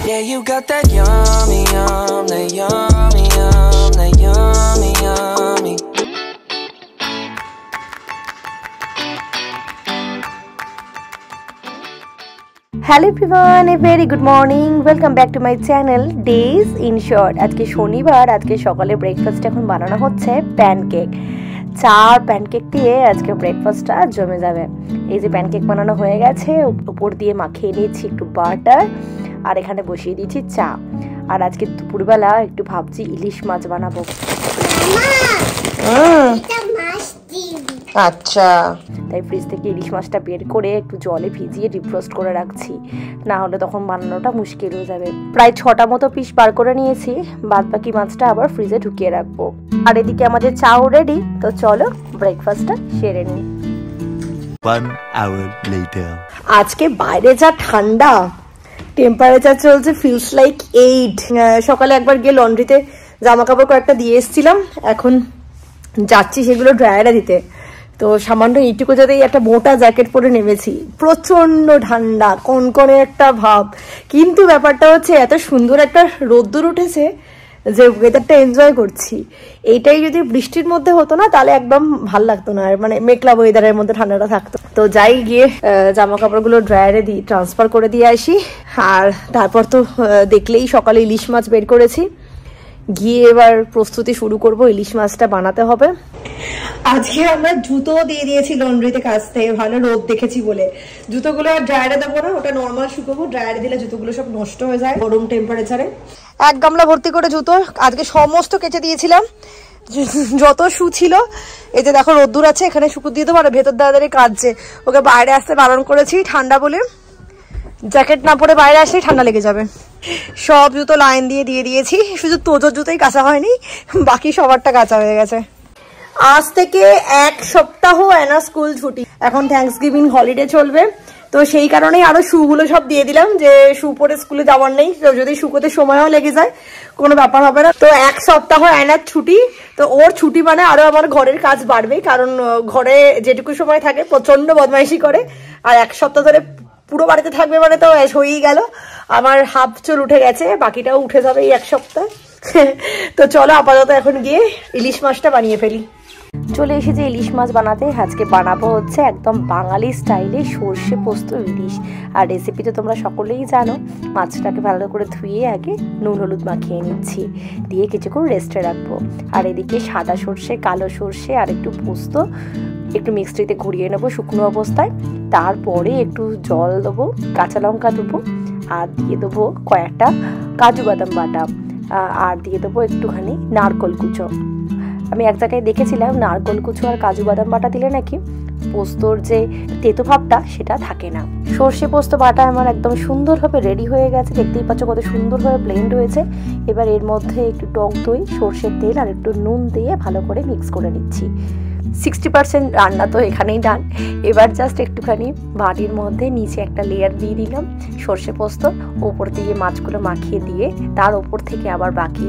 Yeah, you got that yummy, yum, that yummy, yum, that yummy, yummy. Hello everyone, a very good morning. Welcome back to my channel Days in Short. আজকে শনিবার, আজকে সকালে breakfast এখন বানানো হচ্ছে pancake. চা আর pancake দিয়ে আজকে ব্রেকফাস্টটা জমে যাবে। এই যে প্যানকেক বানানো হয়ে গেছে, উপর দিয়ে মাখিয়ে নিয়েছি একটু বাটার, আর এখানে বসিয়ে দিয়েছি চা। আর আজকে দুপুরবেলা একটু ভাবছি ইলিশ মাছ বানাবো। আচ্ছা, তাই ফ্রিজ থেকে ইলিশ মাছটা বের করে একটু জলে ভিজিয়ে ডিফ্রস্ট করে রাখছি, না হলে তখন বানানোটা মুশকিল হয়ে যাবে। প্রায় 6টা মতো পিস বার করে নিয়েছি, বাদ বাকি মাছটা আবার ফ্রিজে ঢুকিয়ে রাখবো। আর এদিকে আমাদের চাও রেডি, তো চলো ব্রেকফাস্টটা সেরে নিই। 1 hour later. আজকে বাইরে যা ঠান্ডা, টেম্পারেচার চলছে ফিলস লাইক 8। সকালে একবার গিয়ে লন্ড্রিতে জামা কাপড় কয়েকটা দিয়ে এসেছিলাম, এখন যাচ্ছি সেগুলো ড্রায়ারে দিতে। তো সামান্য এইটুকু যাতেই একটা মোটা জ্যাকেট পরে নেমেছি, প্রচন্ড ঠান্ডা, কনকনে একটা ভাব। কিন্তু ব্যাপারটা হচ্ছে এত সুন্দর একটা রোদ্দুর উঠেছে যে ওয়েদারটা এনজয় করছি। এইটাই যদি বৃষ্টির মধ্যে হতো না তাহলে একদম ভাল লাগতো না, মানে মেঘলা ওয়েদারের মধ্যে ঠান্ডাটা থাকতো। তো যাই গিয়ে জামা কাপড়গুলো ড্রায়ারে দিই, ট্রান্সফার করে দিয়ে আসি। আর তারপর তো দেখলেই সকালে ইলিশ মাছ বের করেছি, গিয়ে এবার প্রস্তুতি শুরু করব, ইলিশ মাছটা বানাতে হবে। আজকে আমরা জুতো দিয়ে দিয়েছি লন্ড্রিতে কাচতে, ভালো রোদ দেখেছি বলে। জুতোগুলো আর ড্রায়ারে দেবো না, ওটা নর্মাল শুকাবো। ড্রায়ারে দিলে জুতোগুলো সব নষ্ট হয়ে যায় গরম টেম্পারেচারে। এক গামলা ভর্তি করে জুতো আজকে সমস্ত কেচে দিয়েছিলাম, যত শু ছিল। এই যে দেখো রোদ্দুর আছে, এখানে শুকু দিয়ে দেবো। আর ভেতর দাঁড়িয়ে কাঁদছে, ওকে বাইরে আসতে বারণ করেছি ঠান্ডা বলে। জ্যাকেট না পরে বাইরে আসলেই ঠান্ডা লেগে যাবে। সব জুতো লাইন দিয়ে দিয়েছি, শুধু তোজোর জুতোই কাঁচা হয়নি, বাকি সবারটা কাঁচা হয়ে গেছে। আজ থেকে 1 সপ্তাহ এনা স্কুল ছুটি, এখন থ্যাঙ্কসগিভিং হলিডে চলবে। তো সেই কারণেই আরো শুগুলো সব দিয়ে দিলাম, যে শু পরে স্কুলে যাওয়ার নেই। যদি শুকোতে সময়ও লেগে যায় কোনো ব্যাপার হবে না। তো 1 সপ্তাহ এনার ছুটি, তো ওর ছুটি মানে আরো আমার ঘরের কাজ বাড়বে, কারণ ঘরে যেটুকু সময় থাকে প্রচন্ড বদমাইশি করে। আর 1 সপ্তাহ ধরে পুরো বাড়িতে থাকবে মানে তো হয়েই গেল। আমার হাফ চুল উঠে গেছে, বাকিটাও উঠে যাবে এই 1 সপ্তাহ। তো চলো আপাতত এখন গিয়ে ইলিশ মাছটা বানিয়ে ফেলি। চলে এসেছে ইলিশ মাছ বানাতে। আজকে বানাবো হচ্ছে একদম বাঙালি স্টাইলে সর্ষে পোস্ত ইলিশ। আর রেসিপি তো তোমরা সকলেই জানো। মাছটাকে ভালো করে ধুয়ে আগে নুন হলুদ মাখিয়ে নিচ্ছি, দিয়ে কিছুক্ষণ রেস্টে রাখবো। আর এদিকে সাদা সর্ষে, কালো সর্ষে আর একটু পোস্ত একটু মিক্সিতে ঘুরিয়ে নেবো শুকনো অবস্থায়। তারপরে একটু জল দেবো, কাঁচা লঙ্কা দেবো, আর দিয়ে দেবো কয়েকটা কাজু বাদাম বাটা, আর দিয়ে দেবো একটুখানি নারকোল কুচো। আমি এক জায়গায় দেখেছিলাম নারকোল কুচো আর কাজু বাদাম বাটা দিলে নাকি পোস্তর যে তেতো ভাবটা সেটা থাকে না। সর্ষে পোস্ত বাটা আমার একদম সুন্দরভাবে রেডি হয়ে গেছে, দেখতেই পাচ্ছ কত সুন্দরভাবে ব্লেন্ড হয়েছে। এবার এর মধ্যে একটু টক দই, সর্ষের তেল আর একটু নুন দিয়ে ভালো করে মিক্স করে নিচ্ছি। 60% রান্না তো এখানেই ডান। এবার জাস্ট একটুখানি বাটির মধ্যে নিচে একটা লেয়ার দিয়ে দিলাম সর্ষে পোস্ত, ওপর দিয়ে মাছগুলো মাখিয়ে দিয়ে তার ওপর থেকে আবার বাকি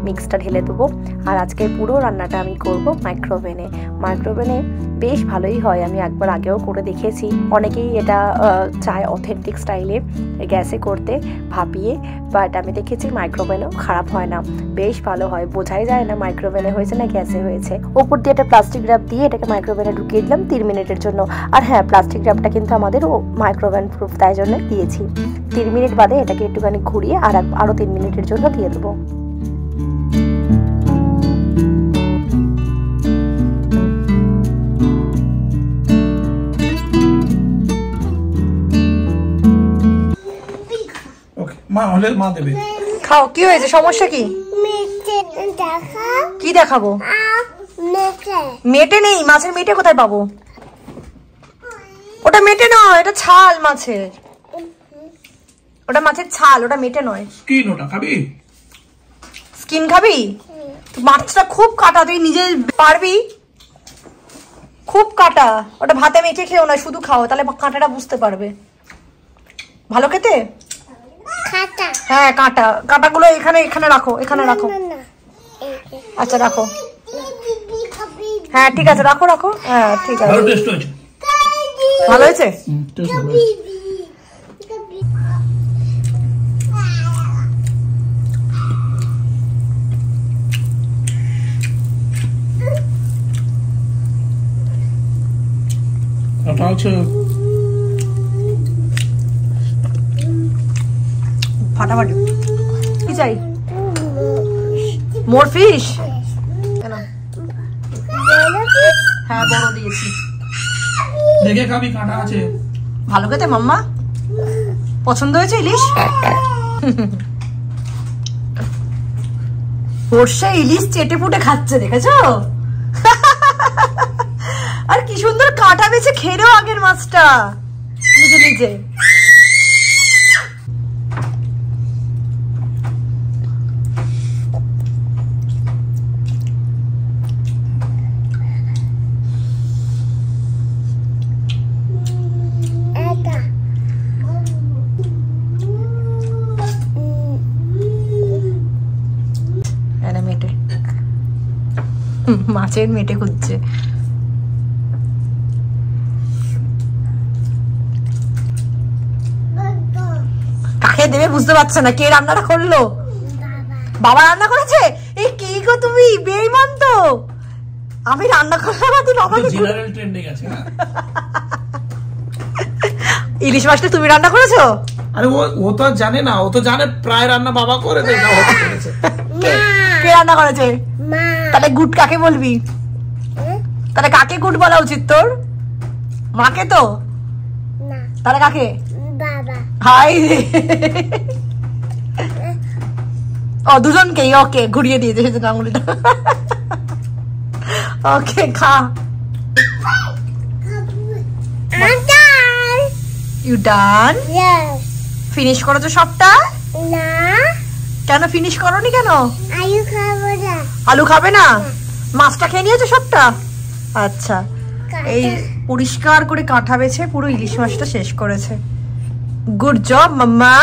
মিক্সটা ঢেলে দেবো। আর আজকের পুরো রান্নাটা আমি করব মাইক্রোওভেনে। মাইক্রোওভেনে বেশ ভালোই হয়, আমি একবার আগেও করে দেখেছি। অনেকেই এটা চায় অথেন্টিক স্টাইলে গ্যাসে করতে, ভাপিয়ে, বাট আমি দেখেছি মাইক্রোওভেনেও খারাপ হয় না, বেশ ভালো হয়। বোঝাই যায় না মাইক্রোওভেনে হয়েছে না গ্যাসে হয়েছে। ওপর দিয়ে একটা প্লাস্টিক র্যাপ দিয়ে এটাকে মাইক্রোওভেনে ঢুকিয়ে দিলাম 3 মিনিটের জন্য। আর হ্যাঁ, প্লাস্টিক র্যাপটা কিন্তু আমাদের মাইক্রোওভেন প্রুফ, তাই জন্য দিয়েছি। 3 মিনিট বাদে এটাকে একটুখানি ঘুরিয়ে আরো 3 মিনিটের জন্য দিয়ে দেবো। মা হলে মা দেবে, খাও। কি হয়েছে, সমস্যা কি? কি দেখাবো? মেটে নেই, মাছের মেটে কোথায় পাবো? ওটা মেটে নয়, এটা ছাল মাছের, ওটা মাছের ছাল, ওটা মেটে নয়। স্কিন, ওটা খাবি? স্কিন খাবি? মাছটা খুব কাটা, তুই নিজে পারবি? খুব কাটা, ওটা ভাতে মেখে খেও না, শুধু খাও, তাহলে কাঁটাটা বুঝতে পারবে। ভালো খেতে? হ্যাঁ কাঁটা, কাঁটাগুলো এখানে এখানে রাখো, এখানে রাখো। আচ্ছা রাখো, হ্যাঁ ঠিক আছে, রাখো রাখো। হ্যাঁ ঠিক আছে, ভালো হয়েছে। কাঁটা আছে ফাটাফাটি। কি চাই? মোর ফিশ? হ্যাঁ বড় দিয়েছি। দেখে খাবি, কাঁটা আছে। ভালো খেতে মাম্মা? পছন্দ হয়েছে ইলিশ? সর্ষে ইলিশ চেটে পুটে খাচ্ছে, দেখেছো? আর কি সুন্দর কাঁটা বেছে খেলো আগের মাছটা, বুঝলি যে। মাছের মেটে খুঁজছে। কাকে দেবে বুঝতে পারছে না। কে রান্নাটা করলো? বাবা রান্না করেছে? এই কি গো তুমি, বেঈমান তো। আমি রান্না করলাম আর তুই বাবাকে জেনারেল ট্রেন্ডে গেছে। ইলিশ মাছটা তুমি রান্না করেছো? আরে ও তো জানে না, ও তো জানে প্রায় রান্না বাবা করে দেয়। কে রান্না করেছে? তাহলে গুড কাকে বলবি? তাহলে কাকে গুড বলা উচিত তোর? মাকে তো? তাহলে কাকে? হাই ও দুজনকেই। ওকে ঘুরিয়ে দিয়েছে সেজন্য আঙুলিটা। ওকে খা। You done? ফিনিশ করেছো সবটা? না। কেন ফিনিশ করোনি কেন? আলু খাবো না। আলু খাবে না? মাছটা খেয়ে নিয়েছো সবটা? আচ্ছা। এই পরিষ্কার করে কাঁটা বেছে পুরো ইলিশ মাছটা শেষ করেছে। Good job mama,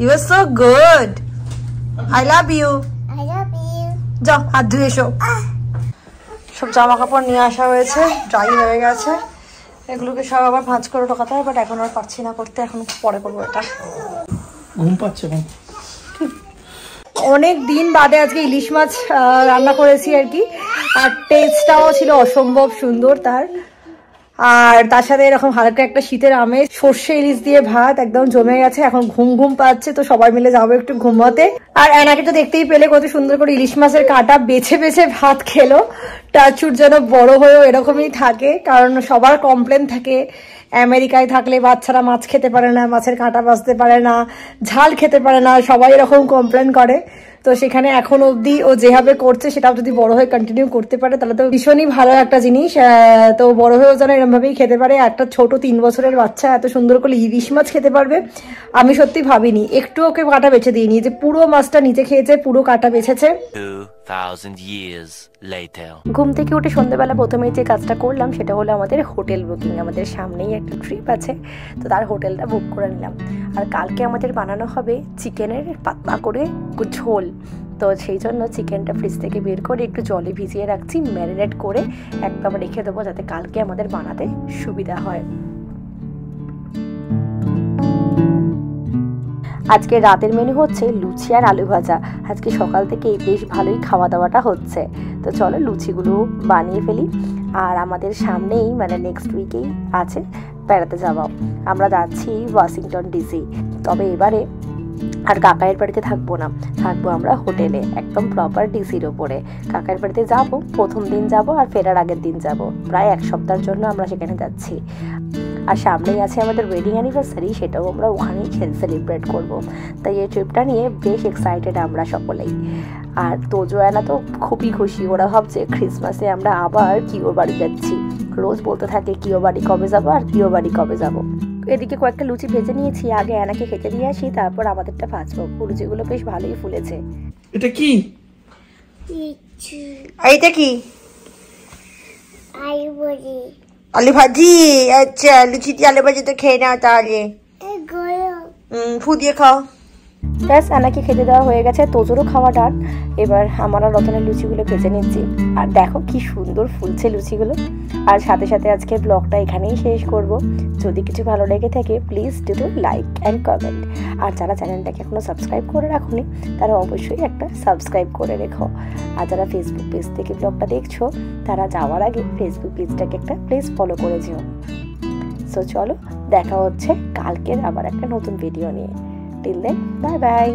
you are so good. I love you. I love you. যাও হাত ধুয়ে এসো। সব জামা কাপড় নিয়ে আসা হয়েছে, ড্রাই হয়ে গেছে। এগুলোকে সব আবার ভাঁজ করে ঢোকাতে হয়, বাট এখন আর পারছি না করতে, এখন পরে করবো এটা। ঘুম পাচ্ছে না। অনেক দিন বাদে আজকে ইলিশ মাছ রান্না করেছি আর কি। আর টেস্টটাও ছিল অসম্ভব সুন্দর তার। আর তার সাথে এরকম হালকা একটা শীতের আমেজ, সর্ষে ইলিশ দিয়ে ভাত একদম জমে গেছে। এখন ঘুম ঘুম পাচ্ছে, তো সবাই মিলে যাবো একটু ঘুমাতে। আর এনাকে তো দেখতেই পেলে কত সুন্দর করে ইলিশ মাছের কাঁটা বেছে বেছে ভাত খেলো। টাচুর যেন বড় হয়েও এরকমই থাকে, কারণ সবার কমপ্লেন থাকে আমেরিকায় থাকলে বাচ্চারা মাছ খেতে পারে না, মাছের কাঁটা বাছতে পারে না, ঝাল খেতে পারে না, সবাই এরকম কমপ্লেন করে। তো সেখানে এখন অবধি ও যেভাবে করছে সেটাও যদি বড় হয়ে কন্টিনিউ করতে পারে তাহলে তো ভীষণই ভালো একটা জিনিস। তো বড় হয়েও যেন এরকম ভাবেই খেতে পারে। একটা ছোট 3 বছরের বাচ্চা এত সুন্দর করে ইলিশ মাছ খেতে পারবে আমি সত্যি ভাবিনি। একটু ওকে কাঁটা বেছে দিইনি, যে পুরো মাছটা নিচে খেয়েছে, পুরো কাঁটা বেছেছে। 2000 years later. ঘুম থেকে উঠে সন্ধ্যেবেলা প্রথমেই যে কাজটা করলাম সেটা হলো আমাদের হোটেল বুকিং। আমাদের সামনেই একটা ট্রিপ আছে, তো তার হোটেলটা বুক করে নিলাম। আর কালকে আমাদের বানানো হবে চিকেনের পাতলা করে ঝোল। তো সেই জন্য চিকেনটা ফ্রিজ থেকে বের করে একটু জলে ভিজিয়ে রাখছি, ম্যারিনেট করে একদম রেখে দেবো, যাতে কালকে আমাদের বানাতে সুবিধা হয়। আজকে রাতের মেনু হচ্ছে লুচি আর আলু ভাজা। আজকে সকাল থেকে বেশ ভালোই খাওয়া দাওয়াটা হচ্ছে। তো চলো লুচিগুলো বানিয়ে ফেলি। আর আমাদের সামনেই মানে নেক্সট উইকেই আছে বেড়াতে যাওয়া। আমরা যাচ্ছি ওয়াশিংটন ডিসি। তবে এবারে আর কাকাইয়ের বাড়িতে থাকবো না, থাকবো আমরা হোটেলে, একদম প্রপার ডিসির ওপরে। কাকাইয়ের বাড়িতে যাব, প্রথম দিন যাব আর ফেরার আগের দিন যাব। প্রায় 1 সপ্তাহের জন্য আমরা সেখানে যাচ্ছি। আর সামনেই আছে আমাদের ওয়েডিং অ্যানিভার্সারি, সেটাও আমরা ওখানেই সেলিব্রেট করব। তাই এই ট্রিপটা নিয়ে বেশ এক্সাইটেড আমরা সকলেই। আর তোজো আয়না তো খুবই খুশি, ওরা ভাবছে ক্রিসমাসে আমরা আবার কিও বাড়ি যাচ্ছি। রোজ বলতে থাকে কিও বাড়ি কবে যাবো আর কিও বাড়ি কবে যাবো। এদিকে কয়েকটা লুচি ভেজে নিয়েছি, আগে আয়নাকে খেতে দিয়ে আসি, তারপর আমাদেরটা ভাজবো। লুচিগুলো বেশ ভালোই ফুলেছে। এটা কি? এইটা কি? আলু ভাজি। আলু ভাজি? আচ্ছা, লুচি দিয়ে আলু ভাজি তো খেয়ে নাও তাহলে। ফু দিয়ে খাও। ব্যাস আনাকে খেতে দেওয়া হয়ে গেছে, তোজোরও খাওয়া ডান। এবার আমরা রতনের লুচিগুলো ভেজে নিচ্ছি। আর দেখো কি সুন্দর ফুলছে লুচিগুলো। আর সাথে সাথে আজকের ব্লগটা এখানেই শেষ করব। যদি কিছু ভালো লেগে থাকে please do like and comment. আর যারা চ্যানেলটাকে এখনও সাবস্ক্রাইব করে রাখোনি তারা অবশ্যই একটা সাবস্ক্রাইব করে রেখো। আর যারা ফেসবুক পেজ থেকে ব্লগটা দেখছো তারা যাওয়ার আগে ফেসবুক পেজটাকে একটা প্লিজ ফলো করে যেও। সো চলো দেখা হচ্ছে কালকের আবার একটা নতুন ভিডিও নিয়ে। Till then bye by.